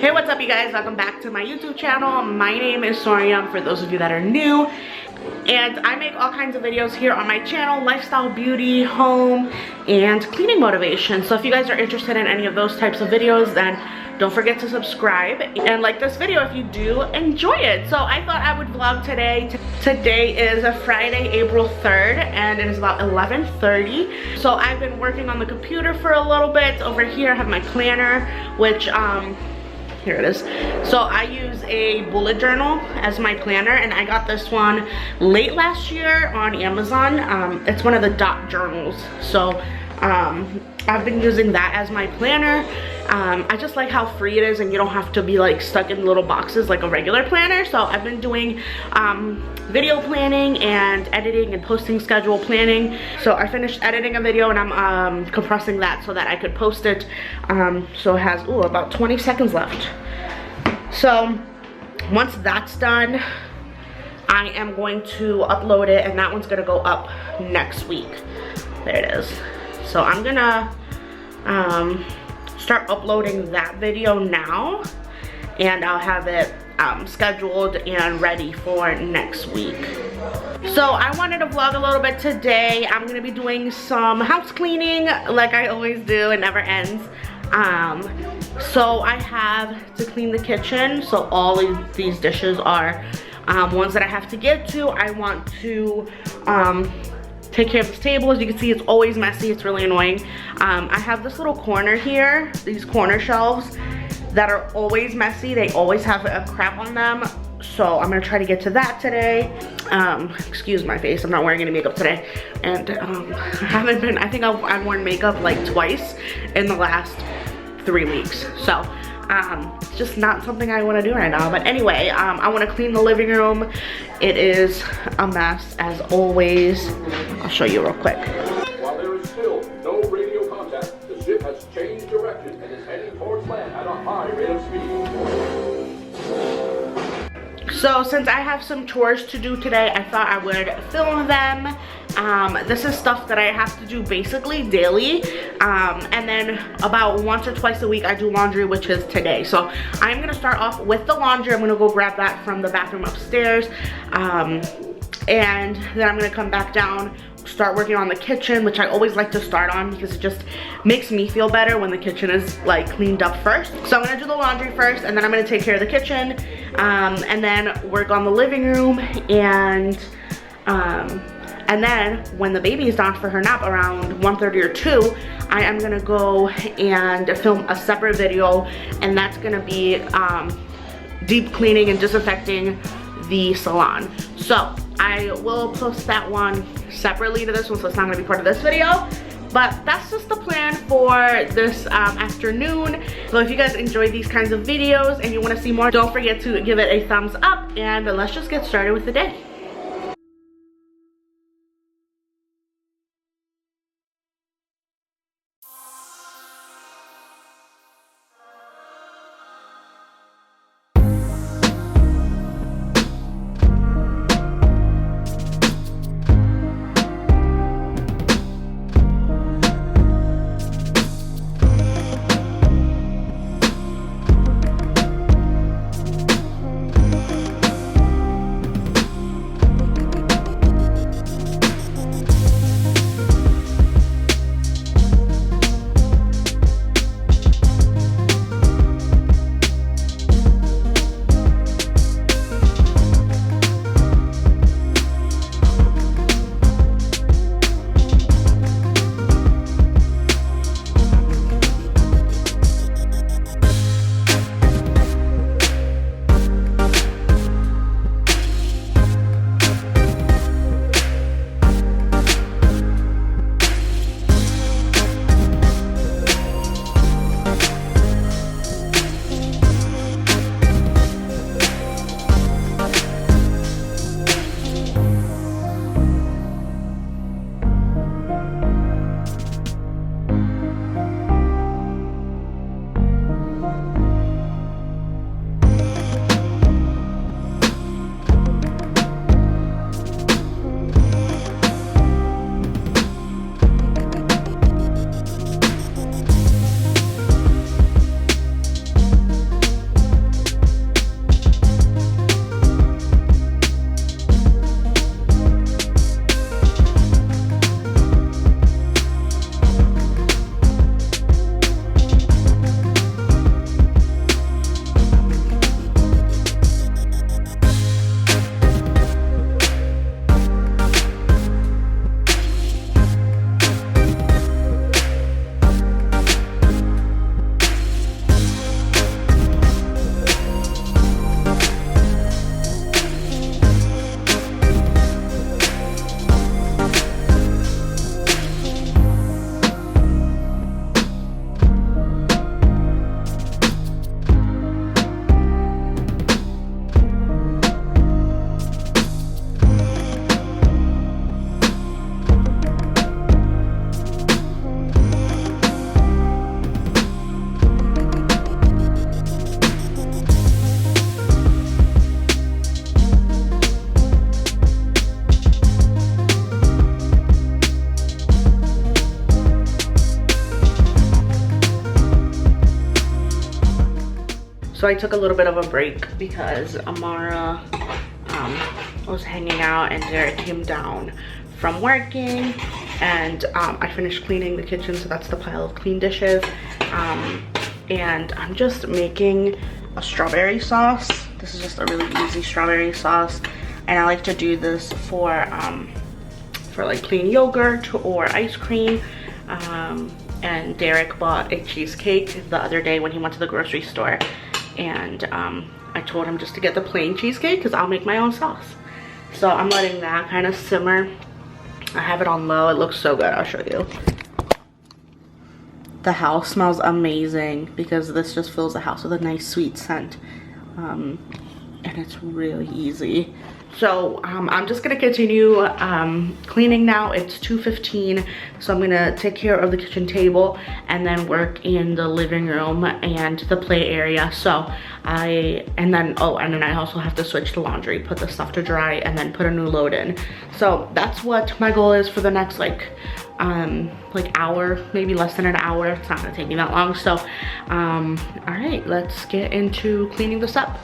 Hey, what's up you guys? Welcome back to my YouTube channel. My name is Soria for those of you that are new. And I make all kinds of videos here on my channel, lifestyle, beauty, home, and cleaning motivation. So if you guys are interested in any of those types of videos, then don't forget to subscribe and like this video if you do enjoy it. So I thought I would vlog today. Today is a Friday, April 3rd, and it is about 11:30. So I've been working on the computer for a little bit. Over here I have my planner, which here it is. So I use a bullet journal as my planner, and I got this one late last year on Amazon. It's one of the dot journals. So I've been using that as my planner. I just like how free it is and you don't have to be like stuck in little boxes like a regular planner. So I've been doing video planning and editing and posting schedule planning. So I finished editing a video and I'm compressing that so that I could post it. So it has about 20 seconds left. So once that's done, I am going to upload it, and that one's gonna go up next week. There it is. So I'm gonna start uploading that video now, and I'll have it scheduled and ready for next week. So I wanted to vlog a little bit today. I'm gonna be doing some house cleaning like I always do. It never ends. So I have to clean the kitchen. So all of these dishes are ones that I have to get to. I want to take care of this table. As you can see, it's always messy. It's really annoying. I have this little corner here, these corner shelves that are always messy. They always have a crap on them. So I'm gonna try to get to that today. Excuse my face, I'm not wearing any makeup today. And I think I've worn makeup like twice in the last 3 weeks. So it's just not something I want to do right now. But anyway, I want to clean the living room. It is a mess as always. I'll show you real quick. While there is still no radio contact, the ship has changed direction and is heading towards land at a high rate of speed. So since I have some chores to do today, I thought I would film them. This is stuff that I have to do basically daily. And then about once or twice a week I do laundry, which is today. So I'm gonna start off with the laundry. I'm gonna go grab that from the bathroom upstairs. And then I'm gonna come back down, start working on the kitchen, which I always like to start on because it just makes me feel better when the kitchen is like cleaned up first. So I'm gonna do the laundry first, and then I'm gonna take care of the kitchen, and then work on the living room, and then when the baby is down for her nap around 1:30 or 2, I am gonna go and film a separate video, and that's gonna be deep cleaning and disinfecting the salon. So I will post that one separately to this one, so it's not gonna be part of this video. But that's just the plan for this afternoon. So if you guys enjoy these kinds of videos and you wanna see more, don't forget to give it a thumbs up, and let's just get started with the day. So I took a little bit of a break because Amara was hanging out and Derek came down from working, and I finished cleaning the kitchen, so that's the pile of clean dishes. And I'm just making a strawberry sauce. This is just a really easy strawberry sauce, and I like to do this for like plain yogurt or ice cream. And Derek bought a cheesecake the other day when he went to the grocery store, and I told him just to get the plain cheesecake because I'll make my own sauce. So I'm letting that kind of simmer. I have it on low. It looks so good. I'll show you. The house smells amazing because this just fills the house with a nice sweet scent, and it's really easy. So I'm just gonna continue cleaning now. It's 2:15, so I'm gonna take care of the kitchen table and then work in the living room and the play area. So and then I also have to switch to laundry, put the stuff to dry, and then put a new load in. So that's what my goal is for the next like hour, maybe less than an hour. It's not gonna take me that long. So all right, let's get into cleaning this up.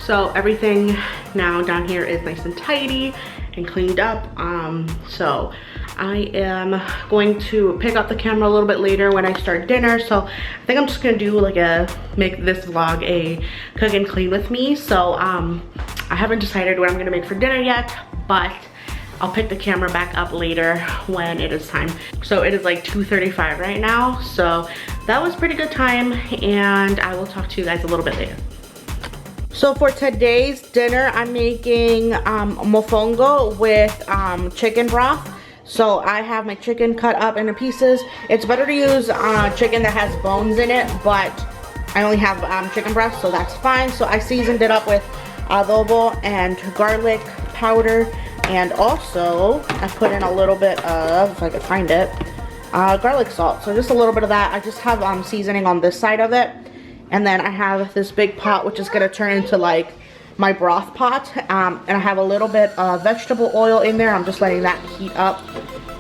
So everything now down here is nice and tidy and cleaned up. So I am going to pick up the camera a little bit later when I start dinner. So I think I'm just gonna do like make this vlog a cook and clean with me. So I haven't decided what I'm gonna make for dinner yet, but I'll pick the camera back up later when it is time. So it is like 2:35 right now. So that was pretty good time, and I will talk to you guys a little bit later. So for today's dinner, I'm making mofongo with chicken broth. So I have my chicken cut up into pieces. It's better to use chicken that has bones in it, but I only have chicken breast, so that's fine. So I seasoned it up with adobo and garlic powder, and also I put in a little bit of, if I could find it, garlic salt. So just a little bit of that. I just have seasoning on this side of it. And then I have this big pot, which is gonna turn into like my broth pot. And I have a little bit of vegetable oil in there. I'm just letting that heat up.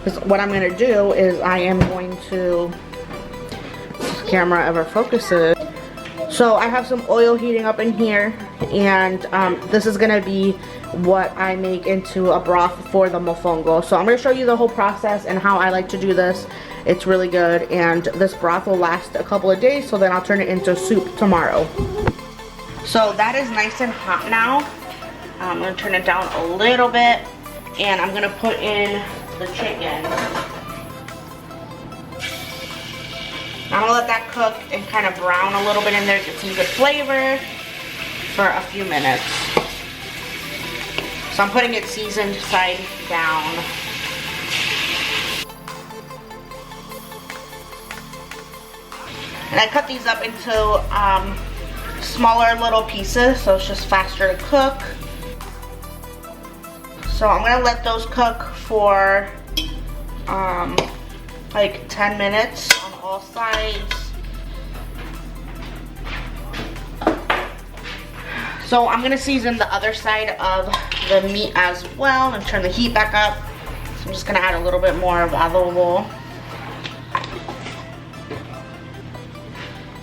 Because what I'm gonna do is I am going to, if this camera ever focuses. So I have some oil heating up in here, and this is gonna be what I make into a broth for the mofongo. So I'm gonna show you the whole process and how I like to do this. It's really good, and this broth will last a couple of days, so then I'll turn it into soup tomorrow. So that is nice and hot now. I'm gonna turn it down a little bit, and I'm gonna put in the chicken. I'm gonna let that cook and kind of brown a little bit in there, get some good flavor for a few minutes. So I'm putting it seasoned side down. And I cut these up into smaller little pieces, so it's just faster to cook. So I'm gonna let those cook for like 10 minutes on all sides. So I'm gonna season the other side of the meat as well and turn the heat back up. So I'm just gonna add a little bit more of adobo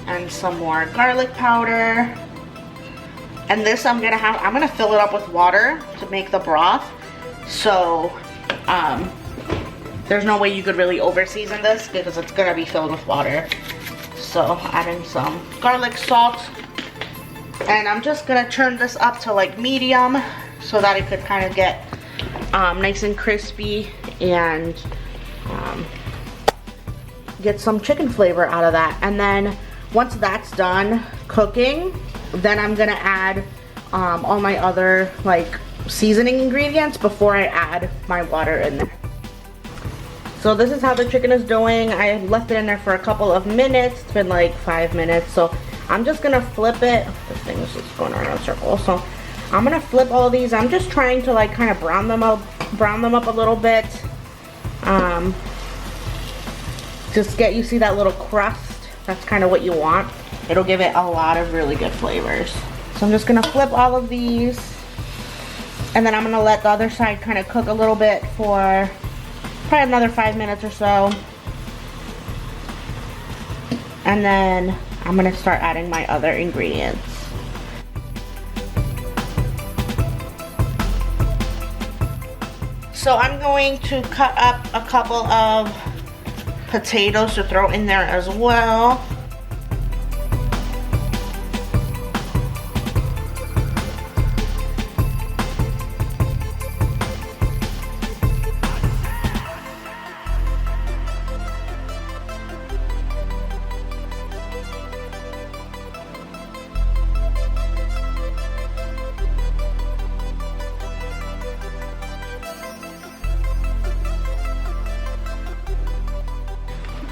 and some more garlic powder. And this I'm gonna fill it up with water to make the broth. So there's no way you could really over season this because it's gonna be filled with water. So adding some garlic salt. And I'm just gonna turn this up to like medium so that it could kind of get nice and crispy and get some chicken flavor out of that. And then once that's done cooking, then I'm gonna add all my other like seasoning ingredients before I add my water in there. So this is how the chicken is doing. I left it in there for a couple of minutes. It's been like 5 minutes. So I'm just gonna flip it. This thing is just going around in a circle. So I'm gonna flip all these. I'm just trying to like kind of brown them up a little bit. Just get, you see that little crust? That's kind of what you want. It'll give it a lot of really good flavors. So I'm just gonna flip all of these. And then I'm gonna let the other side kind of cook a little bit for probably another 5 minutes or so. And then I'm gonna start adding my other ingredients. So I'm going to cut up a couple of potatoes to throw in there as well.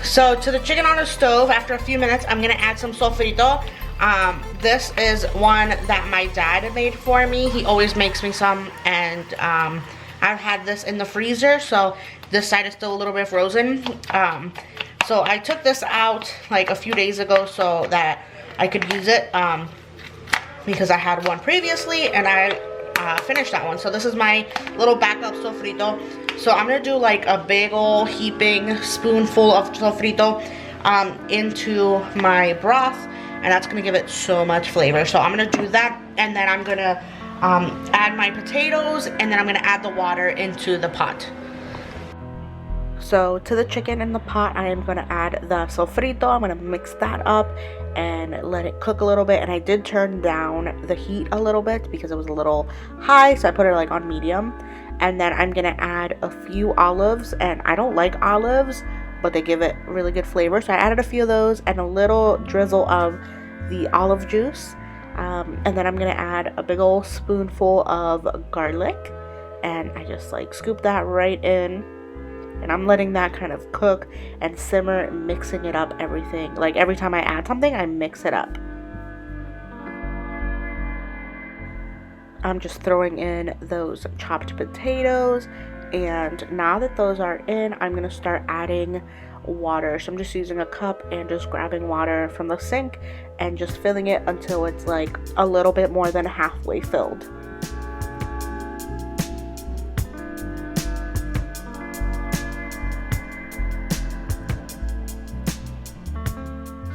So to the chicken on the stove, after a few minutes, I'm gonna add some sofrito. This is one that my dad made for me. He always makes me some, and I've had this in the freezer, so this side is still a little bit frozen. So I took this out like a few days ago so that I could use it because I had one previously and I finished that one. So this is my little backup sofrito. So I'm gonna do like a big old heaping spoonful of sofrito into my broth, and that's gonna give it so much flavor. So I'm gonna do that, and then I'm gonna add my potatoes, and then I'm gonna add the water into the pot. So to the chicken in the pot, I am gonna add the sofrito. I'm gonna mix that up and let it cook a little bit. And I did turn down the heat a little bit because it was a little high, so I put it like on medium. And then I'm gonna add a few olives, and I don't like olives, but they give it really good flavor. So I added a few of those and a little drizzle of the olive juice. And then I'm gonna add a big old spoonful of garlic, and I just like scoop that right in. And I'm letting that kind of cook and simmer, mixing it up, everything. Like every time I add something, I mix it up. I'm just throwing in those chopped potatoes, and now that those are in, I'm gonna start adding water. So I'm just using a cup and just grabbing water from the sink and just filling it until it's like a little bit more than halfway filled.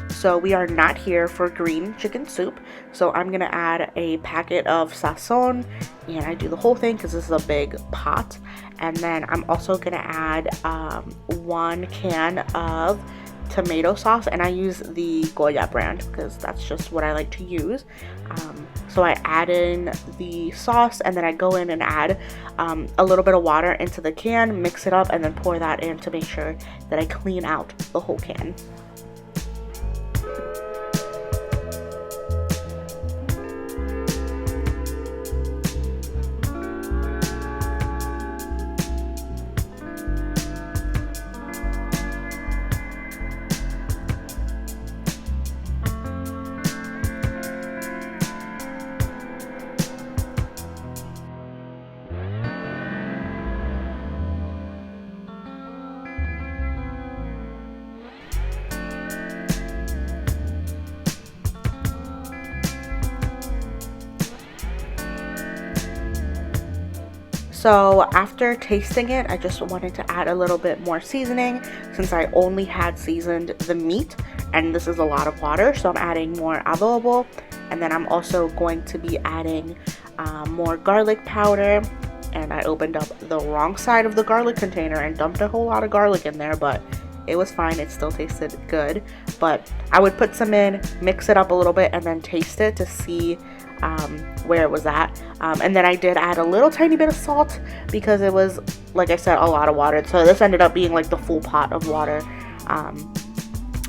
So we are not here for green chicken soup, so I'm gonna add a packet of SALON, and I do the whole thing because this is a big pot. And then I'm also gonna add 1 can of tomato sauce, and I use the Goya brand because that's just what I like to use. So I add in the sauce, and then I go in and add a little bit of water into the can, mix it up, and then pour that in to make sure that I clean out the whole can. So after tasting it, I just wanted to add a little bit more seasoning since I only had seasoned the meat, and this is a lot of water, so I'm adding more adobo, and then I'm also going to be adding more garlic powder. And I opened up the wrong side of the garlic container and dumped a whole lot of garlic in there, but it was fine. It still tasted good. But I would put some in, mix it up a little bit, and then taste it to see where it was at. And then I did add a little tiny bit of salt because it was, like I said, a lot of water. So this ended up being like the full pot of water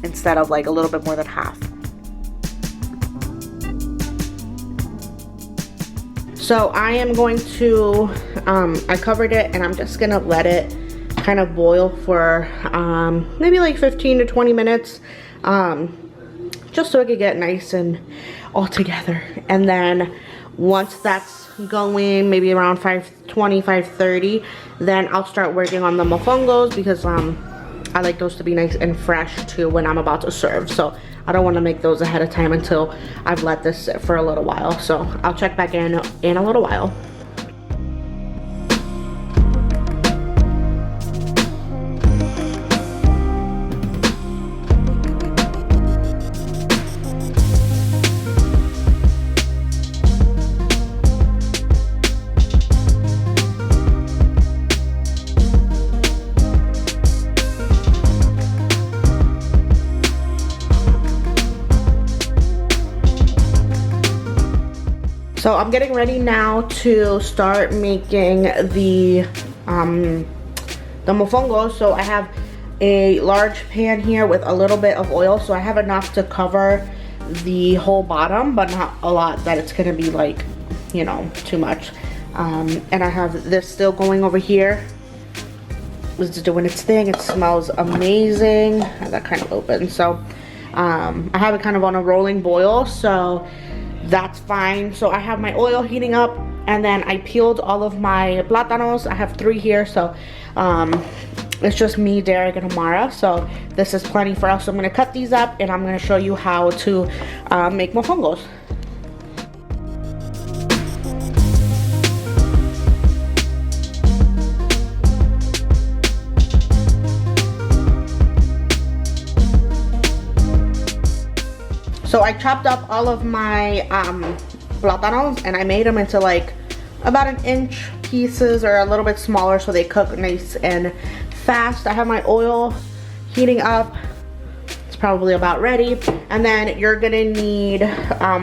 instead of like a little bit more than half. So I am going to, I covered it and I'm just gonna let it kind of boil for maybe like 15 to 20 minutes, just so it could get nice and all together. And then once that's going, maybe around 5:20, 5:30, then I'll start working on the mofongos because I like those to be nice and fresh too when I'm about to serve. So I don't want to make those ahead of time until I've let this sit for a little while. So I'll check back in a little while. So I'm getting ready now to start making the mofongo. So I have a large pan here with a little bit of oil. So I have enough to cover the whole bottom, but not a lot that it's gonna be like, you know, too much. And I have this still going over here. It's doing its thing. It smells amazing. That kind of open. So I have it kind of on a rolling boil. So that's fine. So I have my oil heating up, and then I peeled all of my platanos. I have 3 here, so it's just me, Derek, and Amara. So this is plenty for us. So I'm gonna cut these up, and I'm gonna show you how to make mofongos. So I chopped up all of my platanos and I made them into like about 1 inch pieces or a little bit smaller so they cook nice and fast. I have my oil heating up. It's probably about ready. And then you're gonna need,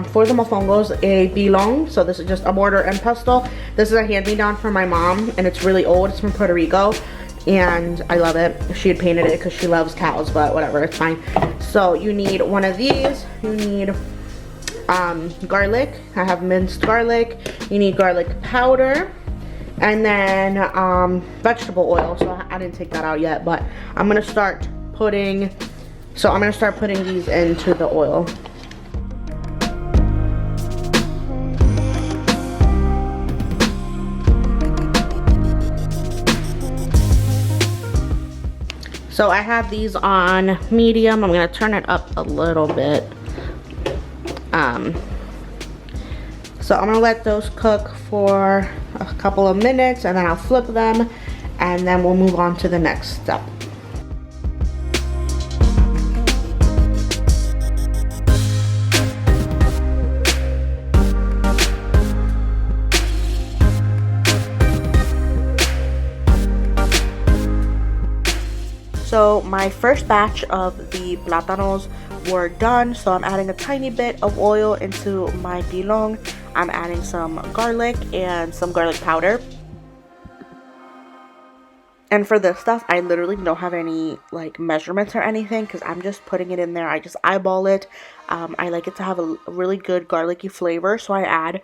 for the mofongos, a bilong. So this is just a mortar and pestle. This is a hand-me-down from my mom and it's really old. It's from Puerto Rico. And I love it. She had painted it because she loves cows, but whatever, it's fine. So you need one of these. You need garlic. I have minced garlic. You need garlic powder, and then vegetable oil. So I didn't take that out yet, but I'm gonna start putting. So I'm gonna start putting these into the oil. So I have these on medium. I'm gonna turn it up a little bit. So I'm gonna let those cook for a couple of minutes and then I'll flip them and then we'll move on to the next step. So my first batch of the platanos were done. So I'm adding a tiny bit of oil into my bilong. I'm adding some garlic and some garlic powder. And for this stuff, I literally don't have any like measurements or anything because I'm just putting it in there. I just eyeball it. I like it to have a really good garlicky flavor. So I add,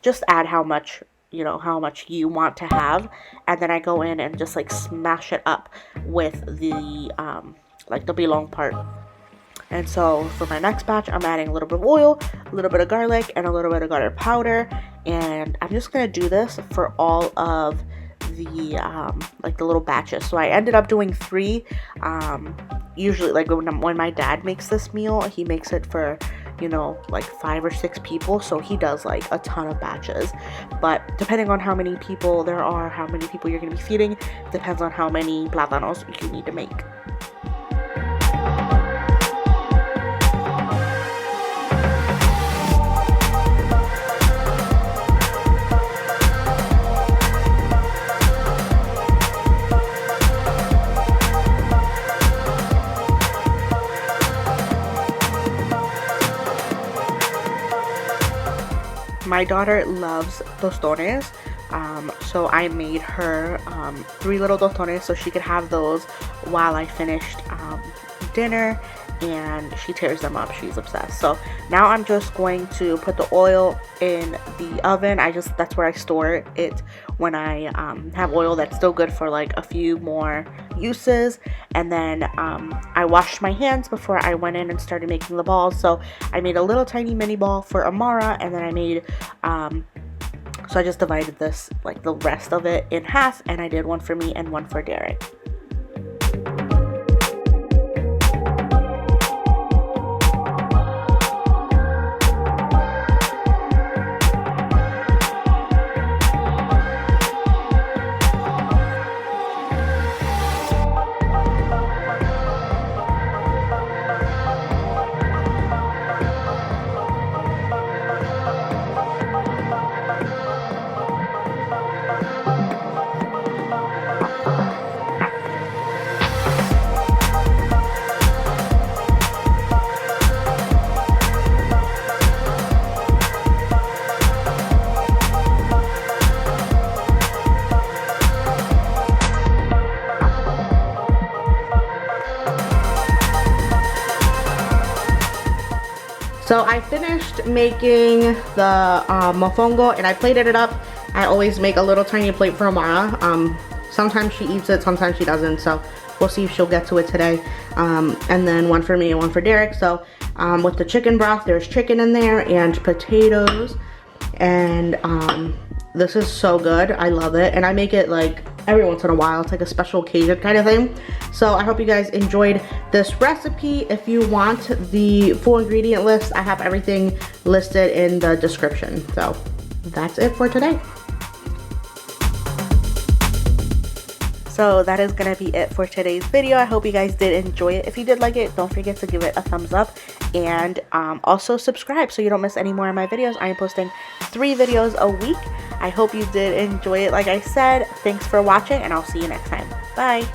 just add how much, you know, how much you want to have, and then I go in and just like smash it up with the like the bilong part. And so for my next batch, I'm adding a little bit of oil, a little bit of garlic, and a little bit of garlic powder, and I'm just gonna do this for all of the like the little batches. So I ended up doing 3. Usually like when my dad makes this meal, he makes it for, you know, like 5 or 6 people, so he does like a ton of batches. But depending on how many people there are, how many people you're gonna be feeding, depends on how many platanos you need to make. My daughter loves tostones, so I made her 3 little tostones so she could have those while I finished dinner, and she tears them up. She's obsessed. So now I'm just going to put the oil in the oven. That's where I store it when I have oil that's still good for like a few more uses. And then I washed my hands before I went in and started making the balls. So I made a little tiny mini ball for Amara, and then I made so I just divided this, like the rest of it, in half, and I did one for me and one for Derek. So I finished making the mofongo, and I plated it up. I always make a little tiny plate for Amara. Sometimes she eats it, sometimes she doesn't, so we'll see if she'll get to it today. And then one for me and one for Derek. So with the chicken broth, there's chicken in there and potatoes, and this is so good. I love it, and I make it like every once in a while. It's like a special occasion kind of thing. So I hope you guys enjoyed this recipe. If you want the full ingredient list, I have everything listed in the description. So that's it for today. So that is gonna be it for today's video. I hope you guys did enjoy it. If you did like it, don't forget to give it a thumbs up, and also subscribe so you don't miss any more of my videos. I am posting 3 videos a week. I hope you did enjoy it. Like I said, thanks for watching, and I'll see you next time. Bye.